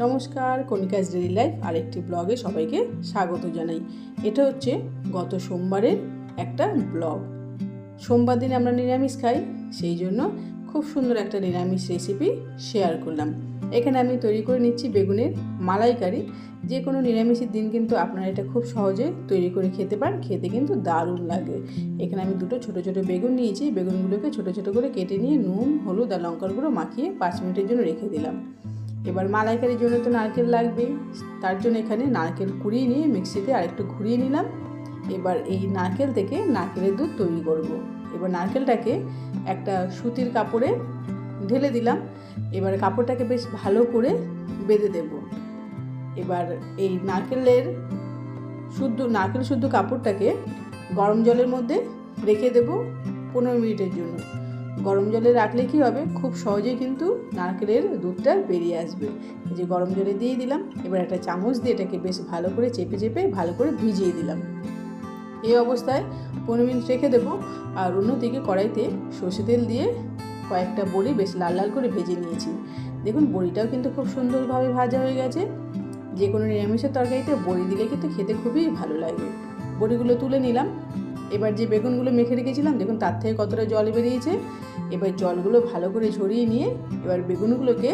নমস্কার, কণিকাজ daily life আরেকটি ব্লগে সবাইকে স্বাগত জানাই। এটা হচ্ছে গত সোমবারের একটা ব্লগ। সোমবার দিন আমরা নিরামিষ খাই, সেই জন্য খুব সুন্দর একটা নিরামিষ রেসিপি শেয়ার করলাম। এখানে আমি তৈরি করে নিচ্ছি বেগুনের মালাইকারি। যে কোনো নিরামিষের দিন কিন্তু আপনারা এটা খুব সহজে তৈরি করে খেতে পারেন, খেতে কিন্তু দারুণ লাগে। এখানে আমি দুটো ছোটো ছোটো বেগুন নিয়েছি, বেগুনগুলোকে ছোটো ছোটো করে কেটে নিয়ে নুন, হলুদ আর লঙ্কার গুঁড়ো মাখিয়ে 5 মিনিটের জন্য রেখে দিলাম। এবার মালাইকারির জন্য তো নারকেল লাগবে, তার জন্য এখানে নারকেল কুড়িয়ে নিয়ে মিক্সিতে আরেকটু ঘুরিয়ে নিলাম। এবার এই নারকেল থেকে নারকেলের দুধ তৈরি করব। এবার নারকেলটাকে একটা সুতির কাপড়ে ঢেলে দিলাম। এবার কাপড়টাকে বেশ ভালো করে বেঁধে দেব। এবার এই নারকেল শুদ্ধ কাপড়টাকে গরম জলের মধ্যে রেখে দেব 15 মিনিটের জন্য। গরম জলে রাখলে কী হবে, খুব সহজেই কিন্তু নারকেলের দুধটা বেরিয়ে আসবে। এই যে গরম জলে দিয়ে দিলাম। এবার একটা চামচ দিয়ে এটাকে বেশ ভালো করে চেপে চেপে ভালো করে ভিজিয়ে দিলাম। এই অবস্থায় 15 মিনিট রেখে দেবো। আর অন্যদিকে কড়াইতে সর্ষে তেল দিয়ে কয়েকটা বড়ি বেশ লাল লাল করে ভেজে নিয়েছি। দেখুন বড়িটাও কিন্তু খুব সুন্দরভাবে ভাজা হয়ে গেছে। যে কোনো নিরামিষের তরকারিতে বড়ি দিলে কিন্তু খেতে খুবই ভালো লাগে। বড়িগুলো তুলে নিলাম। এবার যে বেগুনগুলো মেখে রেখেছিলাম, দেখুন তার থেকে কতটা জল বেরিয়েছে। এবার জলগুলো ভালো করে ঝরিয়ে নিয়ে এবার বেগুনগুলোকে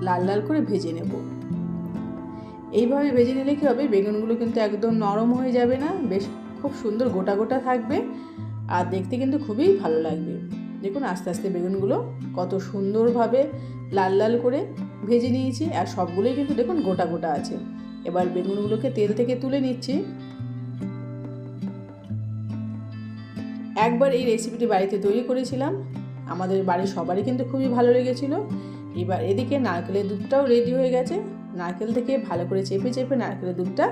লাল লাল করে ভেজে নেব। এইভাবে ভেজে নিলে কী হবে, বেগুনগুলো কিন্তু একদম নরম হয়ে যাবে না, বেশ খুব সুন্দর গোটা গোটা থাকবে আর দেখতে কিন্তু খুবই ভালো লাগবে। দেখুন আস্তে আস্তে বেগুনগুলো কত সুন্দরভাবে লাল লাল করে ভেজে নিয়েছি আর সবগুলোই কিন্তু দেখুন গোটা গোটা আছে। এবার বেগুনগুলোকে তেল থেকে তুলে নিচ্ছি। একবার এই রেসিপিটি বাড়িতে তৈরি করেছিলাম, আমাদের বাড়ির সবারই কিন্তু খুবই ভালো লেগেছিল। এবার এদিকে নারকেলের দুধটাও রেডি হয়ে গেছে। নারকেল থেকে ভালো করে চেপে চেপে নারকেলের দুধটা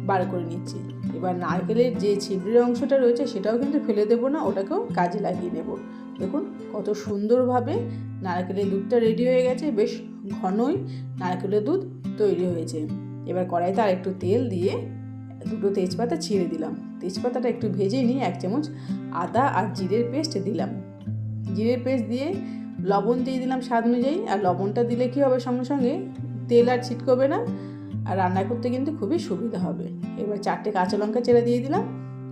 বার করে নিচ্ছি। এবার নারকেলের যে ছিবড়ির অংশটা রয়েছে সেটাও কিন্তু ফেলে দেবো না, ওটাকেও কাজে লাগিয়ে নেব। দেখুন কত সুন্দরভাবে নারকেলের দুধটা রেডি হয়ে গেছে, বেশ ঘনই নারকেলের দুধ তৈরি হয়েছে। এবার কড়াইতে আর একটু তেল দিয়ে দুটো তেজপাতা ছিঁড়ে দিলাম। তেজপাতাটা একটু ভেজে নিয়ে 1 চামচ আদা আর জিরের পেস্ট দিলাম। জিরের পেস্ট দিয়ে লবণ দিয়ে দিলাম স্বাদ অনুযায়ী। আর লবণটা দিলে কী হবে, সঙ্গে সঙ্গে তেল আর ছিটকবে না আর রান্না করতে কিন্তু খুবই সুবিধা হবে। এবার 4টে কাঁচা লঙ্কা চেরা দিয়ে দিলাম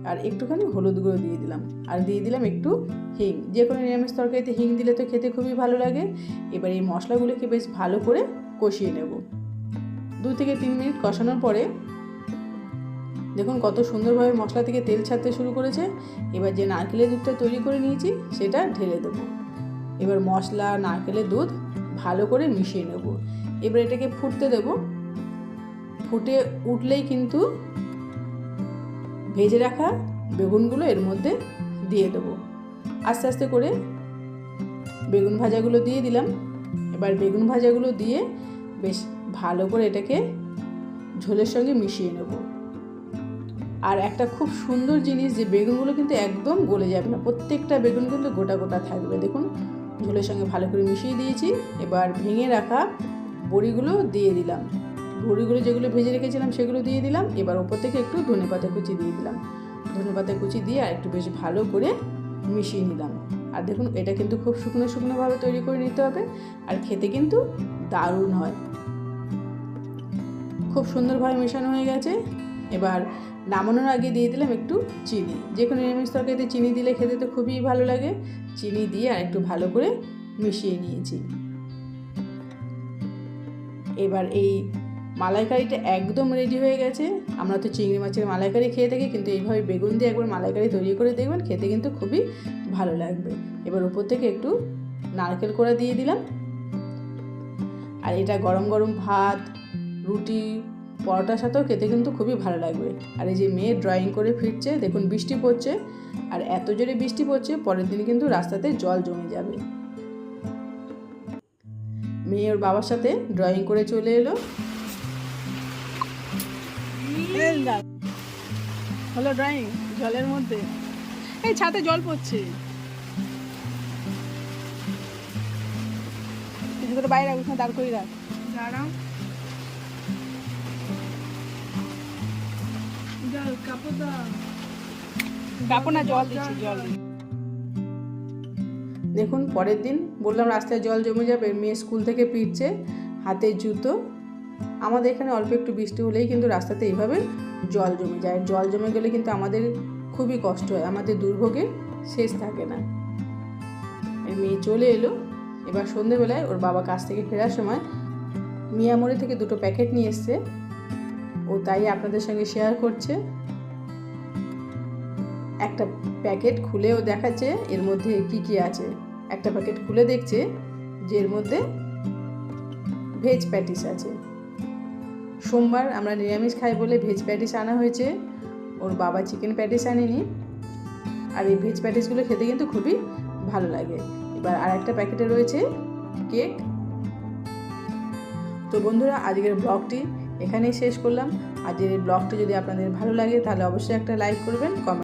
আর একটুখানি হলুদ গুঁড়ো দিয়ে দিলাম আর দিয়ে দিলাম একটু হিং। যে কোনো নিরামিষ তরকারিতে হিং দিলে তো খেতে খুবই ভালো লাগে। এবার এই মশলাগুলোকে বেশ ভালো করে কষিয়ে নেব। 2 থেকে 3 মিনিট কষানোর পরে দেখুন কত সুন্দরভাবে মশলা থেকে তেল ছাড়তে শুরু করেছে। এবার যে নারকেলের দুধটা তৈরি করে নিয়েছি সেটা ঢেলে দেবো। এবার মশলা নারকেলের দুধ ভালো করে মিশিয়ে নেব। এবার এটাকে ফুটতে দেব। ফুটে উঠলেই কিন্তু ভেজে রাখা বেগুনগুলো এর মধ্যে দিয়ে দেবো। আস্তে আস্তে করে বেগুন ভাজাগুলো দিয়ে দিলাম। এবার বেগুন ভাজাগুলো দিয়ে বেশ ভালো করে এটাকে ঝোলের সঙ্গে মিশিয়ে নেব। আর একটা খুব সুন্দর জিনিস, যে বেগুনগুলো কিন্তু একদম গলে যাবে না, প্রত্যেকটা বেগুন কিন্তু গোটা গোটা থাকবে। দেখুন ঝোলের সঙ্গে ভালো করে মিশিয়ে দিয়েছি। এবার ভেঙে রাখা বড়িগুলো দিয়ে দিলাম। বড়িগুলো যেগুলো ভেজে রেখেছিলাম সেগুলো দিয়ে দিলাম। এবার ওপর থেকে একটু ধনেপাতা কুচি দিয়ে দিলাম। ধনেপাতা কুচি দিয়ে আর একটু বেশ ভালো করে মিশিয়ে নিলাম। আর দেখুন এটা কিন্তু খুব শুকনো শুকনোভাবে তৈরি করে নিতে হবে আর খেতে কিন্তু দারুণ হয়। খুব সুন্দরভাবে মেশানো হয়ে গেছে। এবার নামানোর আগে দিয়ে দিলাম একটু চিনি। যে কোনো নিরামিষ তরকারিতে চিনি দিলে খেতে তো খুবই ভালো লাগে। চিনি দিয়ে আর একটু ভালো করে মিশিয়ে নিয়েছি। এবার এই মালাইকারিটা একদম রেডি হয়ে গেছে। আমরা তো চিংড়ি মাছের মালাইকারি খেয়ে থাকি, কিন্তু এইভাবে বেগুন দিয়ে একবার মালাইকারি তৈরি করে দেখবেন, খেতে কিন্তু খুবই ভালো লাগবে। এবার উপর থেকে একটু নারকেল কোড়া দিয়ে দিলাম। আর এটা গরম গরম ভাত, রুটি, পরোটার সাথেও খেতে কিন্তু খুবই ভালো লাগবে। আর এই যে মেয়ে ড্রয়িং করে ফিরছে, দেখুন বৃষ্টি পড়ছে আর এত জোরে বৃষ্টি পড়ছে, পরের দিন কিন্তু রাস্তাতে জল জমে যাবে। মেয়ে ওর বাবার সাথে ড্রয়িং করে চলে এলো। হলো ড্রয়িং জলের মধ্যে, এই ছাদে জল পড়ছে, কিছু করে বাইরে রাখ, দাঁড় করে রাখ। দাঁড়াও, কাপড় না জল দিচ্ছি, জল। দেখুন পরের দিন বললাম রাস্তায় জল জমে যাবে, মেয়ে স্কুল থেকে ফিরছে, হাতে জুতো আমাদের এখানে অল্প একটু বৃষ্টি হলেই কিন্তু রাস্তাতে এইভাবে জল জমে যায়। জল জমে গেলে কিন্তু আমাদের খুবই কষ্ট হয়, আমাদের দুর্ভোগের শেষ থাকে না। মেয়ে চলে এলো। এবার সন্ধেবেলায় ওর বাবা কাছ থেকে ফেরার সময় মিয়ামরি থেকে 2টো প্যাকেট নিয়ে এসছে, ও তাই আপনাদের সঙ্গে শেয়ার করছে। একটা প্যাকেট খুলেও দেখাচ্ছে এর মধ্যে কি কি আছে। একটা প্যাকেট খুলে দেখছে যে এর মধ্যে ভেজ প্যাটিস আছে। সোমবার আমরা নিরামিষ খাই বলে ভেজ প্যাটিস আনা হয়েছে, ওর বাবা চিকেন প্যাটিস আনেনি। আর এই ভেজ প্যাটিসগুলো খেতে কিন্তু খুবই ভালো লাগে। এবার আর একটা প্যাকেটে রয়েছে কেক। তো বন্ধুরা, আজকের ব্লগটি এখানেই শেষ করলাম। আজকের এই ব্লগটি যদি আপনাদের ভালো লাগে তাহলে অবশ্যই একটা লাইক করবেন, কমেন্ট